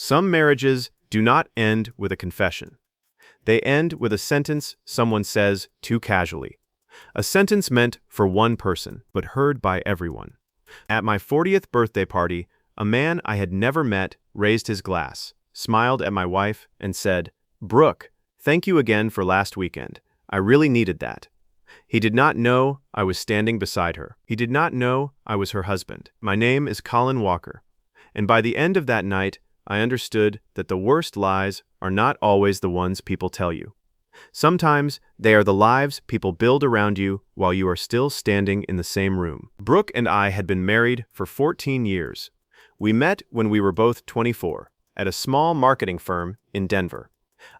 Some marriages do not end with a confession. They end with a sentence someone says too casually. A sentence meant for one person, but heard by everyone. At my 40th birthday party, a man I had never met raised his glass, smiled at my wife, and said, "Brooke, thank you again for last weekend. I really needed that." He did not know I was standing beside her. He did not know I was her husband. My name is Colin Walker. And by the end of that night, I understood that the worst lies are not always the ones people tell you. Sometimes they are the lives people build around you while you are still standing in the same room. Brooke and I had been married for 14 years. We met when we were both 24, at a small marketing firm in Denver.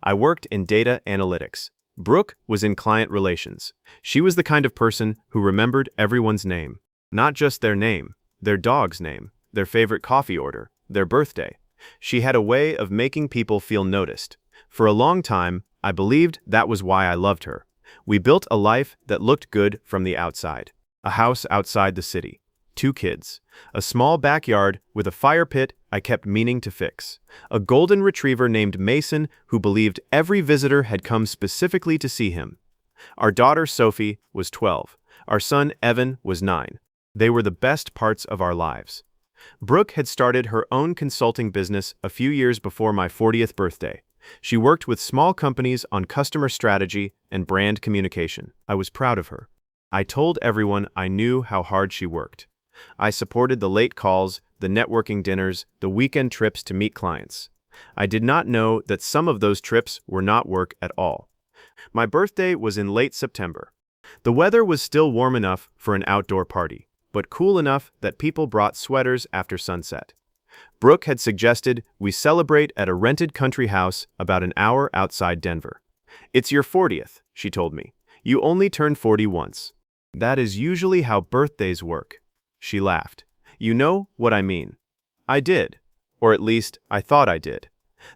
I worked in data analytics. Brooke was in client relations. She was the kind of person who remembered everyone's name. Not just their name, their dog's name, their favorite coffee order, their birthday. She had a way of making people feel noticed. For a long time, I believed that was why I loved her. We built a life that looked good from the outside. A house outside the city. 2 kids. A small backyard with a fire pit I kept meaning to fix. A golden retriever named Mason who believed every visitor had come specifically to see him. Our daughter Sophie was 12. Our son Evan was 9. They were the best parts of our lives. Brooke had started her own consulting business a few years before my 40th birthday. She worked with small companies on customer strategy and brand communication. I was proud of her. I told everyone I knew how hard she worked. I supported the late calls, the networking dinners, the weekend trips to meet clients. I did not know that some of those trips were not work at all. My birthday was in late September. The weather was still warm enough for an outdoor party, but cool enough that people brought sweaters after sunset. Brooke had suggested we celebrate at a rented country house about an hour outside Denver. "It's your 40th, she told me. "You only turn 40 once." "That is usually how birthdays work." She laughed. "You know what I mean." I did, or at least I thought I did.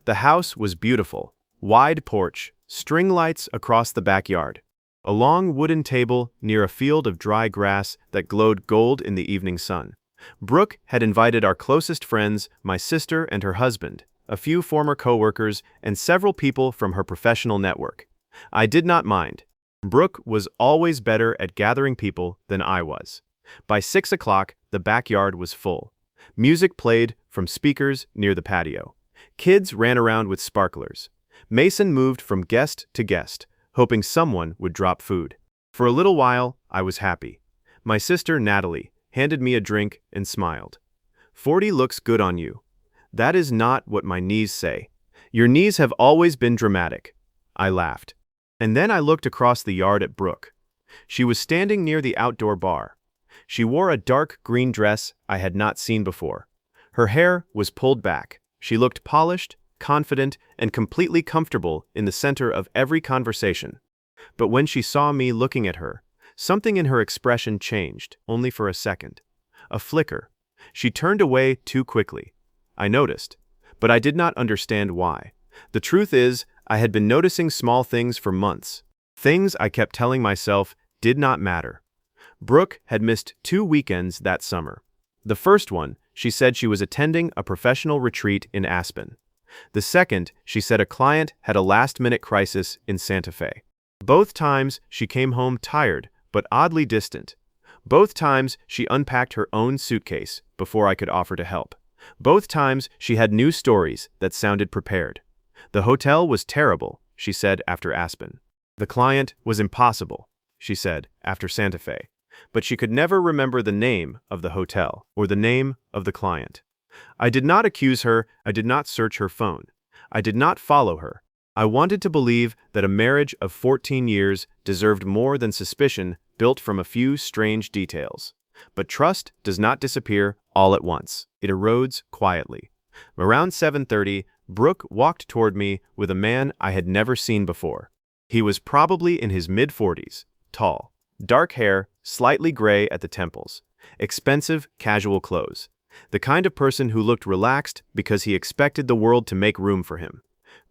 The house was beautiful. Wide porch, string lights across the backyard. A long wooden table near a field of dry grass that glowed gold in the evening sun. Brooke had invited our closest friends, my sister and her husband, a few former coworkers, and several people from her professional network. I did not mind. Brooke was always better at gathering people than I was. By 6 o'clock, the backyard was full. Music played from speakers near the patio. Kids ran around with sparklers. Mason moved from guest to guest, hoping someone would drop food. For a little while, I was happy. My sister, Natalie, handed me a drink and smiled. "40 looks good on you." "That is not what my knees say." "Your knees have always been dramatic." I laughed. And then I looked across the yard at Brooke. She was standing near the outdoor bar. She wore a dark green dress I had not seen before. Her hair was pulled back. She looked polished, confident, and completely comfortable in the center of every conversation. But when she saw me looking at her, something in her expression changed, only for a second. A flicker. She turned away too quickly. I noticed, but I did not understand why. The truth is, I had been noticing small things for months. Things I kept telling myself did not matter. Brooke had missed 2 weekends that summer. The first one, she said she was attending a professional retreat in Aspen. The second, she said a client had a last-minute crisis in Santa Fe. Both times, she came home tired, but oddly distant. Both times, she unpacked her own suitcase before I could offer to help. Both times, she had new stories that sounded prepared. The hotel was terrible, she said after Aspen. The client was impossible, she said after Santa Fe. But she could never remember the name of the hotel or the name of the client. I did not accuse her. I did not search her phone. I did not follow her. I wanted to believe that a marriage of 14 years deserved more than suspicion built from a few strange details. But trust does not disappear all at once. It erodes quietly. Around 7:30, Brooke walked toward me with a man I had never seen before. He was probably in his mid-40s, tall, dark hair, slightly gray at the temples, expensive, casual clothes. The kind of person who looked relaxed because he expected the world to make room for him.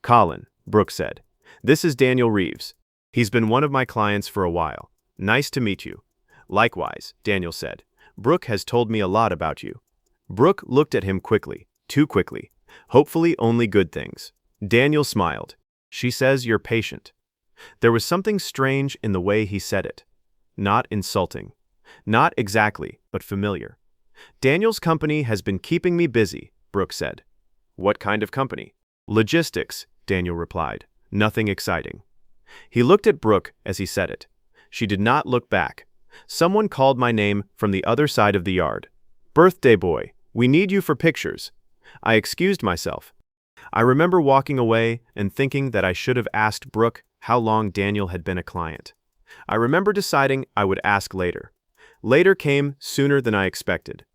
"Colin," Brooke said. "This is Daniel Reeves. He's been one of my clients for a while. Nice to meet you." "Likewise," Daniel said. "Brooke has told me a lot about you." Brooke looked at him quickly, too quickly. Hopefully only good things. Daniel smiled. She says you're patient. There was something strange in the way he said it. Not insulting. Not exactly, but familiar. Daniel's company has been keeping me busy, Brooke said. What kind of company? Logistics, Daniel replied. Nothing exciting. He looked at Brooke as he said it. She did not look back. Someone called my name from the other side of the yard. Birthday boy, we need you for pictures. I excused myself. I remember walking away and thinking that I should have asked Brooke how long Daniel had been a client. I remember deciding I would ask later. Later came sooner than I expected.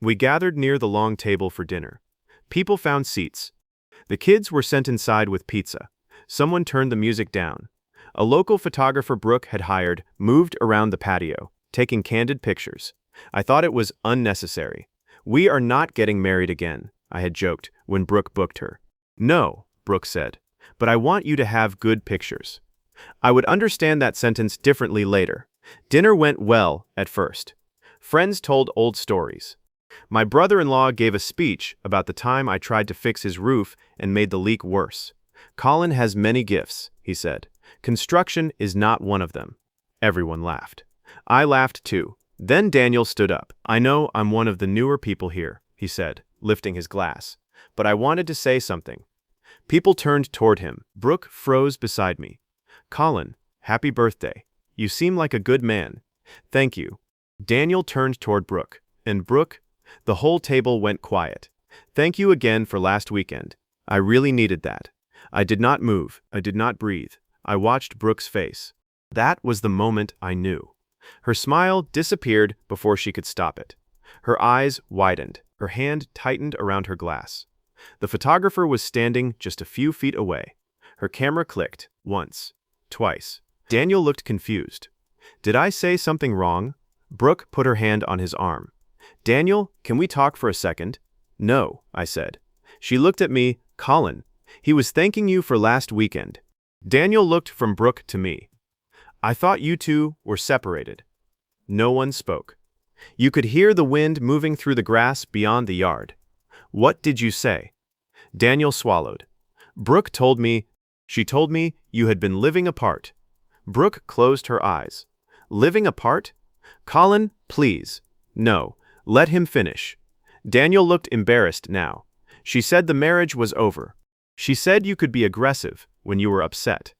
We gathered near the long table for dinner. People found seats. The kids were sent inside with pizza. Someone turned the music down. A local photographer Brooke had hired moved around the patio, taking candid pictures. I thought it was unnecessary. We are not getting married again, I had joked when Brooke booked her. No, Brooke said, but I want you to have good pictures. I would understand that sentence differently later. Dinner went well at first. Friends told old stories. My brother-in-law gave a speech about the time I tried to fix his roof and made the leak worse. Colin has many gifts, he said. Construction is not one of them. Everyone laughed. I laughed too. Then Daniel stood up. I know I'm one of the newer people here, he said, lifting his glass. But I wanted to say something. People turned toward him. Brooke froze beside me. Colin, happy birthday. You seem like a good man. Thank you. Daniel turned toward Brooke. And Brooke? The whole table went quiet. Thank you again for last weekend. I really needed that. I did not move. I did not breathe. I watched Brooke's face. That was the moment I knew. Her smile disappeared before she could stop it. Her eyes widened. Her hand tightened around her glass. The photographer was standing just a few feet away. Her camera clicked, once, twice. Daniel looked confused. Did I say something wrong? Brooke put her hand on his arm. Daniel, can we talk for a second? No, I said. She looked at me. Colin, he was thanking you for last weekend. Daniel looked from Brooke to me. I thought you two were separated. No one spoke. You could hear the wind moving through the grass beyond the yard. What did you say? Daniel swallowed. Brooke told me, she told me you had been living apart. Brooke closed her eyes. Living apart? Colin, please. No, let him finish. Daniel looked embarrassed now. She said the marriage was over. She said you could be aggressive when you were upset.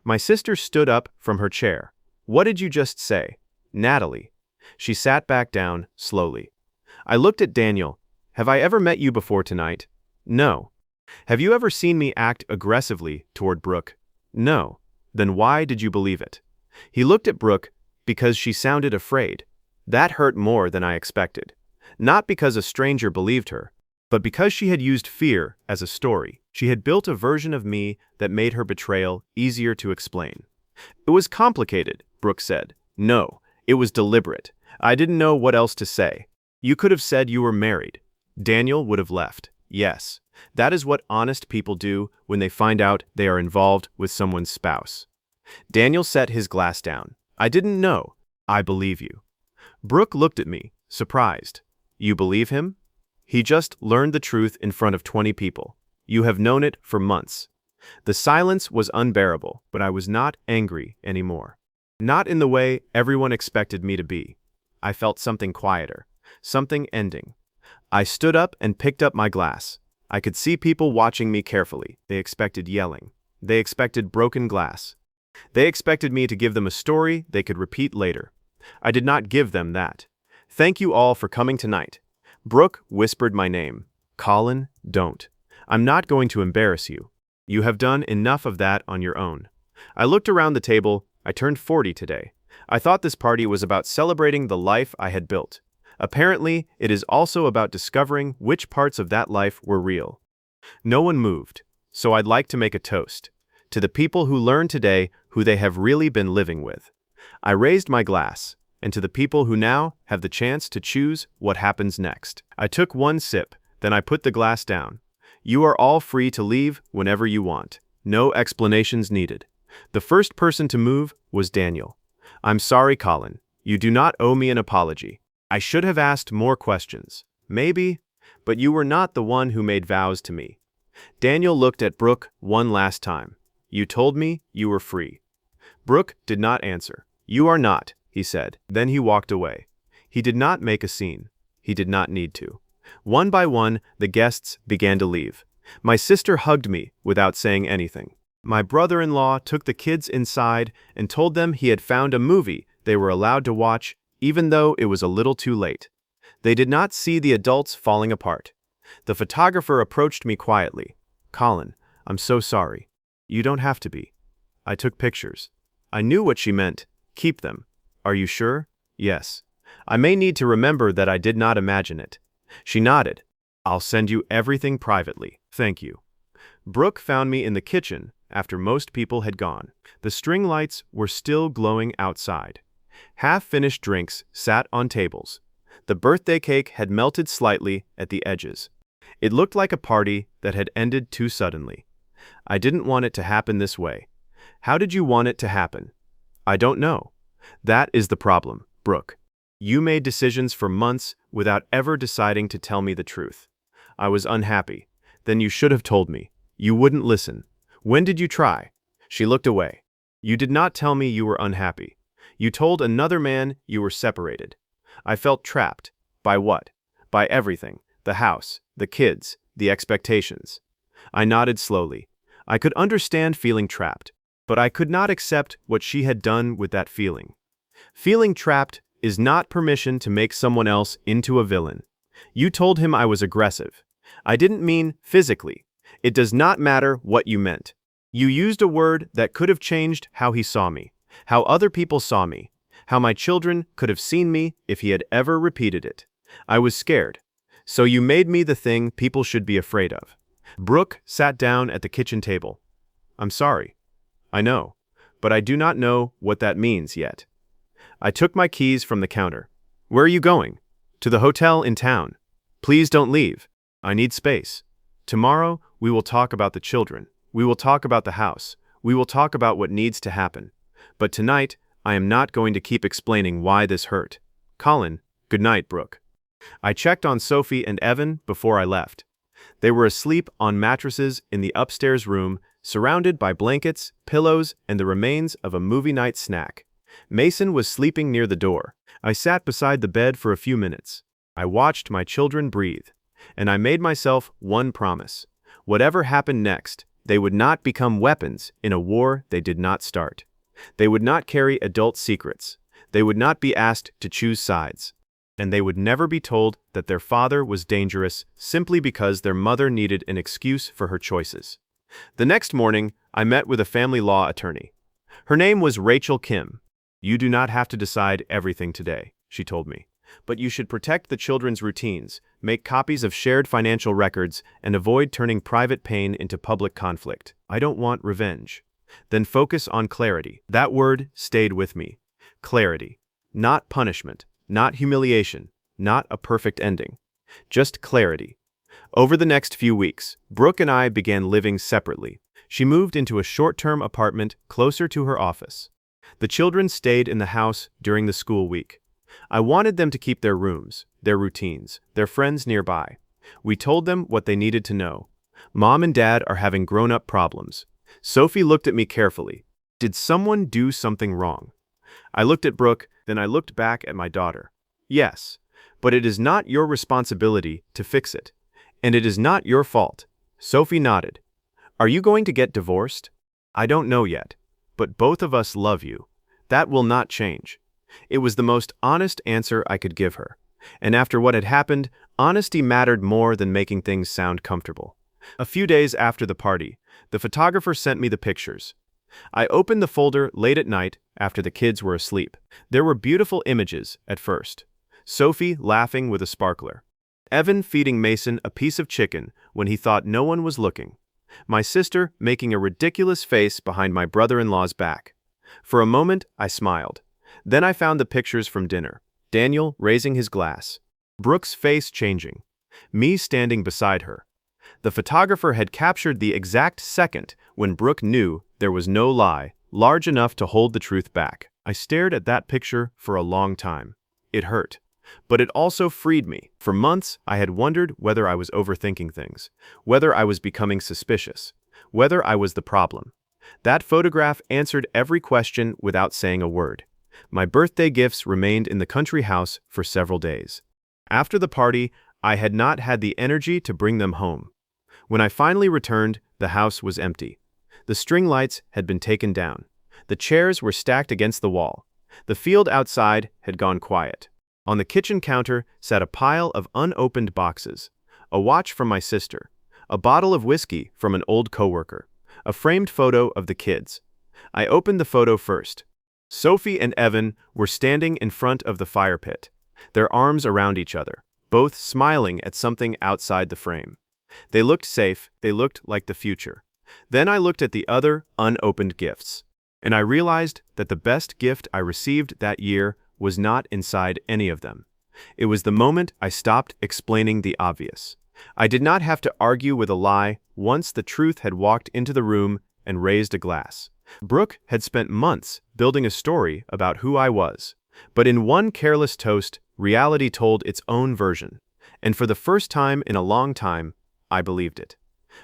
My sister stood up from her chair. What did you just say? Natalie. She sat back down, slowly. I looked at Daniel. Have I ever met you before tonight? No. Have you ever seen me act aggressively toward Brooke? No. Then why did you believe it? He looked at Brooke because she sounded afraid. That hurt more than I expected. Not because a stranger believed her, but because she had used fear as a story. She had built a version of me that made her betrayal easier to explain. It was complicated, Brooke said. No, it was deliberate. I didn't know what else to say. You could have said you were married. Daniel would have left. Yes, that is what honest people do when they find out they are involved with someone's spouse. Daniel set his glass down. I didn't know. I believe you. Brooke looked at me, surprised. You believe him? He just learned the truth in front of 20 people. You have known it for months. The silence was unbearable, but I was not angry anymore. Not in the way everyone expected me to be. I felt something quieter, something ending. I stood up and picked up my glass. I could see people watching me carefully. They expected yelling. They expected broken glass. They expected me to give them a story they could repeat later. I did not give them that. Thank you all for coming tonight. Brooke whispered my name. Colin, don't. I'm not going to embarrass you. You have done enough of that on your own. I looked around the table. I turned 40 today. I thought this party was about celebrating the life I had built. Apparently, it is also about discovering which parts of that life were real. No one moved, so I'd like to make a toast to the people who learned today who they have really been living with. I raised my glass, and to the people who now have the chance to choose what happens next. I took one sip, then I put the glass down. You are all free to leave whenever you want. No explanations needed. The first person to move was Daniel. I'm sorry, Colin. You do not owe me an apology. I should have asked more questions. Maybe. But you were not the one who made vows to me. Daniel looked at Brooke one last time. You told me you were free. Brooke did not answer. You are not, he said. Then he walked away. He did not make a scene. He did not need to. One by one, the guests began to leave. My sister hugged me without saying anything. My brother-in-law took the kids inside and told them he had found a movie they were allowed to watch, even though it was a little too late. They did not see the adults falling apart. The photographer approached me quietly. Colin, I'm so sorry. You don't have to be. I took pictures. I knew what she meant. Keep them. Are you sure? Yes. I may need to remember that I did not imagine it. She nodded. I'll send you everything privately. Thank you. Brooke found me in the kitchen after most people had gone. The string lights were still glowing outside. Half-finished drinks sat on tables. The birthday cake had melted slightly at the edges. It looked like a party that had ended too suddenly. I didn't want it to happen this way. How did you want it to happen? I don't know. That is the problem, Brooke. You made decisions for months without ever deciding to tell me the truth. I was unhappy. Then you should have told me. You wouldn't listen. When did you try? She looked away. You did not tell me you were unhappy. You told another man you were separated. I felt trapped. By what? By everything. The house, the kids, the expectations. I nodded slowly. I could understand feeling trapped, but I could not accept what she had done with that feeling. Feeling trapped is not permission to make someone else into a villain. You told him I was aggressive. I didn't mean physically. It does not matter what you meant. You used a word that could have changed how he saw me, how other people saw me, how my children could have seen me if he had ever repeated it. I was scared. So you made me the thing people should be afraid of. Brooke sat down at the kitchen table. I'm sorry. I know, but I do not know what that means yet. I took my keys from the counter. Where are you going? To the hotel in town. Please don't leave. I need space. Tomorrow, we will talk about the children. We will talk about the house. We will talk about what needs to happen. But tonight, I am not going to keep explaining why this hurt. Colin, good night, Brooke. I checked on Sophie and Evan before I left. They were asleep on mattresses in the upstairs room, surrounded by blankets, pillows, and the remains of a movie night snack. Mason was sleeping near the door. I sat beside the bed for a few minutes. I watched my children breathe, and I made myself one promise. Whatever happened next, they would not become weapons in a war they did not start. They would not carry adult secrets. They would not be asked to choose sides. And they would never be told that their father was dangerous simply because their mother needed an excuse for her choices. The next morning, I met with a family law attorney. Her name was Rachel Kim. You do not have to decide everything today, she told me. But you should protect the children's routines, make copies of shared financial records, and avoid turning private pain into public conflict. I don't want revenge. Then focus on clarity. That word stayed with me. Clarity. Not punishment. Not humiliation, not a perfect ending. Just clarity. Over the next few weeks, Brooke and I began living separately. She moved into a short-term apartment closer to her office. The children stayed in the house during the school week. I wanted them to keep their rooms, their routines, their friends nearby. We told them what they needed to know. Mom and Dad are having grown-up problems. Sophie looked at me carefully. Did someone do something wrong? I looked at Brooke, then I looked back at my daughter. Yes, but it is not your responsibility to fix it. And it is not your fault. Sophie nodded. Are you going to get divorced? I don't know yet. But both of us love you. That will not change. It was the most honest answer I could give her. And after what had happened, honesty mattered more than making things sound comfortable. A few days after the party, the photographer sent me the pictures. I opened the folder late at night after the kids were asleep. There were beautiful images at first. Sophie laughing with a sparkler. Evan feeding Mason a piece of chicken when he thought no one was looking. My sister making a ridiculous face behind my brother-in-law's back. For a moment, I smiled. Then I found the pictures from dinner. Daniel raising his glass. Brooke's face changing. Me standing beside her. The photographer had captured the exact second when Brooke knew there was no lie large enough to hold the truth back. I stared at that picture for a long time. It hurt. But it also freed me. For months, I had wondered whether I was overthinking things, whether I was becoming suspicious, whether I was the problem. That photograph answered every question without saying a word. My birthday gifts remained in the country house for several days. After the party, I had not had the energy to bring them home. When I finally returned, the house was empty. The string lights had been taken down. The chairs were stacked against the wall. The field outside had gone quiet. On the kitchen counter sat a pile of unopened boxes, a watch from my sister, a bottle of whiskey from an old coworker, a framed photo of the kids. I opened the photo first. Sophie and Evan were standing in front of the fire pit, their arms around each other, both smiling at something outside the frame. They looked safe, they looked like the future. Then I looked at the other unopened gifts, and I realized that the best gift I received that year was not inside any of them. It was the moment I stopped explaining the obvious. I did not have to argue with a lie once the truth had walked into the room and raised a glass. Brooke had spent months building a story about who I was, but in one careless toast, reality told its own version. And for the first time in a long time, I believed it.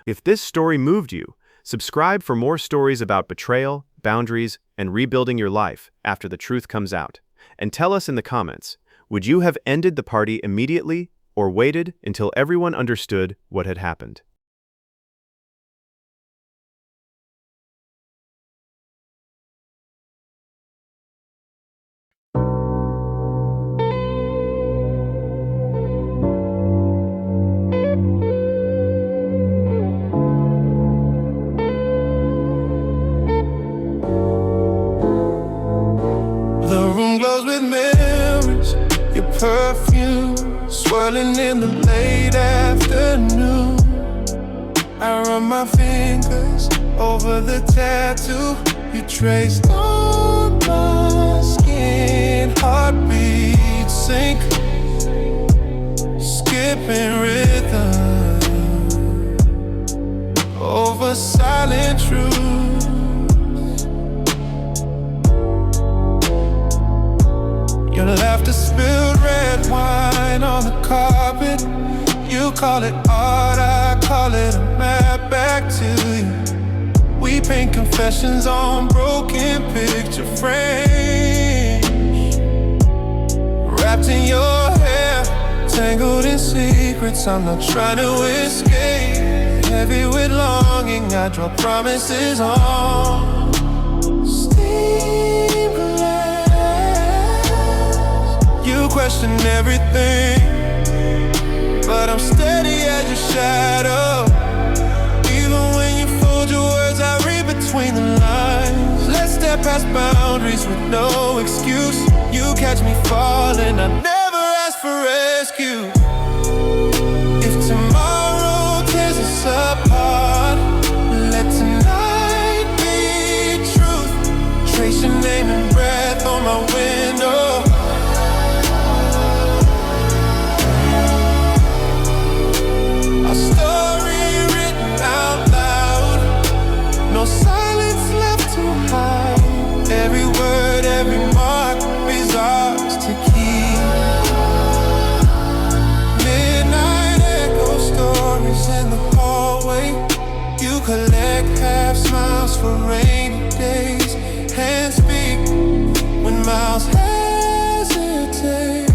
If this story moved you, subscribe for more stories about betrayal, boundaries, and rebuilding your life after the truth comes out. And tell us in the comments, would you have ended the party immediately or waited until everyone understood what had happened? The room glows with memories, your perfume swirling in the late afternoon. I run my fingers over the tattoo you traced on my skin. Heartbeats sync, skipping rhythm over silent truth. Your laughter spilled red wine on the carpet. You call it art, I call it a map back to you. We paint confessions on broken picture frames, wrapped in your hair, tangled in secrets I'm not trying to escape. Heavy with longing, I draw promises on steam glass. You question everything, but I'm steady as your shadow. Even when you fold your words, I read between the lines. Let's step past boundaries with no excuse. You catch me falling, I never ask for rescue. If tomorrow tears us apart, let tonight be truth. Trace your name and breath on my window. A story written out loud, no silence left to hide. Every word, every mark is ours to keep. Midnight echo stories in the hallway. You collect half smiles for rainy days. Hands speak when mouths hesitate.